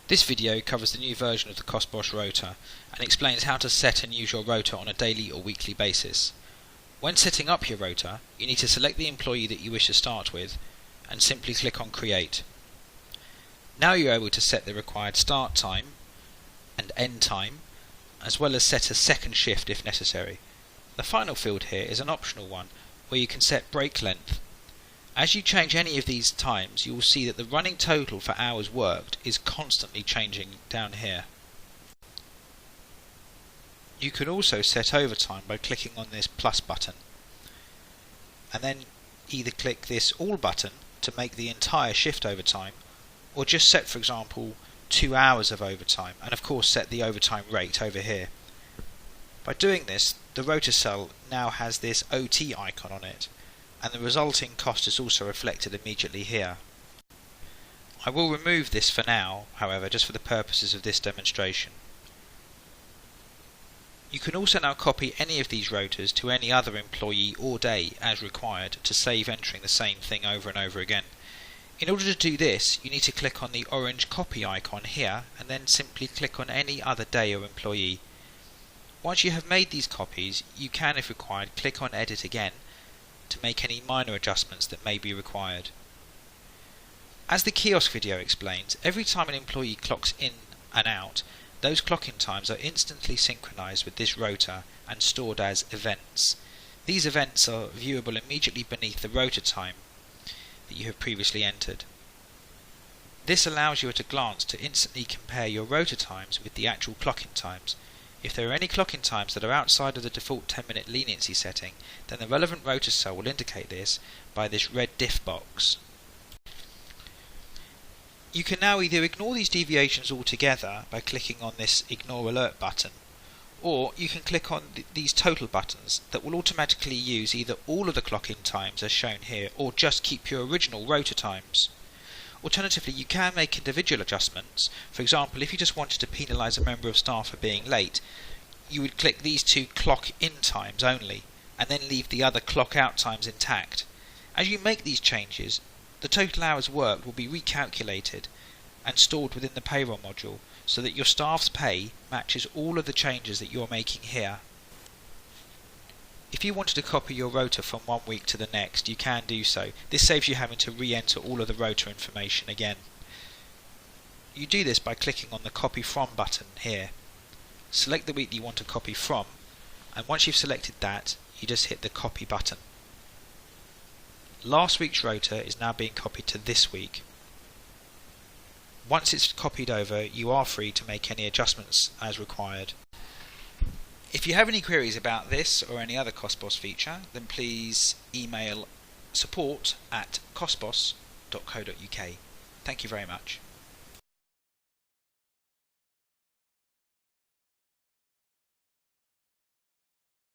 This video covers the new version of the Costboss Rota and explains how to set and use your Rota on a daily or weekly basis. When setting up your Rota, you need to select the employee that you wish to start with and simply click on Create. Now you're able to set the required start time and end time, as well as set a second shift if necessary. The final field here is an optional one where you can set break length. As you change any of these times, you will see that the running total for hours worked is constantly changing down here. You can also set overtime by clicking on this plus button, and then either click this all button to make the entire shift overtime, or just set, for example, 2 hours of overtime, and of course set the overtime rate over here. By doing this, the Rota cell now has this OT icon on it, and the resulting cost is also reflected immediately here. I will remove this for now, however, just for the purposes of this demonstration. You can also now copy any of these rotas to any other employee or day as required to save entering the same thing over and over again. In order to do this, you need to click on the orange copy icon here and then simply click on any other day or employee. Once you have made these copies, you can, if required, click on Edit again to make any minor adjustments that may be required. As the kiosk video explains, every time an employee clocks in and out, those clock-in times are instantly synchronized with this Rota and stored as events. These events are viewable immediately beneath the Rota time that you have previously entered. This allows you at a glance to instantly compare your Rota times with the actual clock-in times. If there are any clock-in times that are outside of the default 10-minute leniency setting, then the relevant Rota cell will indicate this by this red diff box. You can now either ignore these deviations altogether by clicking on this Ignore Alert button, or you can click on these total buttons that will automatically use either all of the clock-in times as shown here, or just keep your original Rota times. Alternatively, you can make individual adjustments. For example, if you just wanted to penalise a member of staff for being late, you would click these two clock-in times only, and then leave the other clock-out times intact. As you make these changes, the total hours worked will be recalculated and stored within the payroll module so that your staff's pay matches all of the changes that you're making here. If you wanted to copy your Rota from one week to the next, you can do so. This saves you having to re-enter all of the Rota information again. You do this by clicking on the Copy From button here. Select the week that you want to copy from, and once you've selected that, you just hit the Copy button. Last week's Rota is now being copied to this week. Once it's copied over, you are free to make any adjustments as required. If you have any queries about this or any other Costboss feature, then please email support@costboss.co.uk. Thank you very much.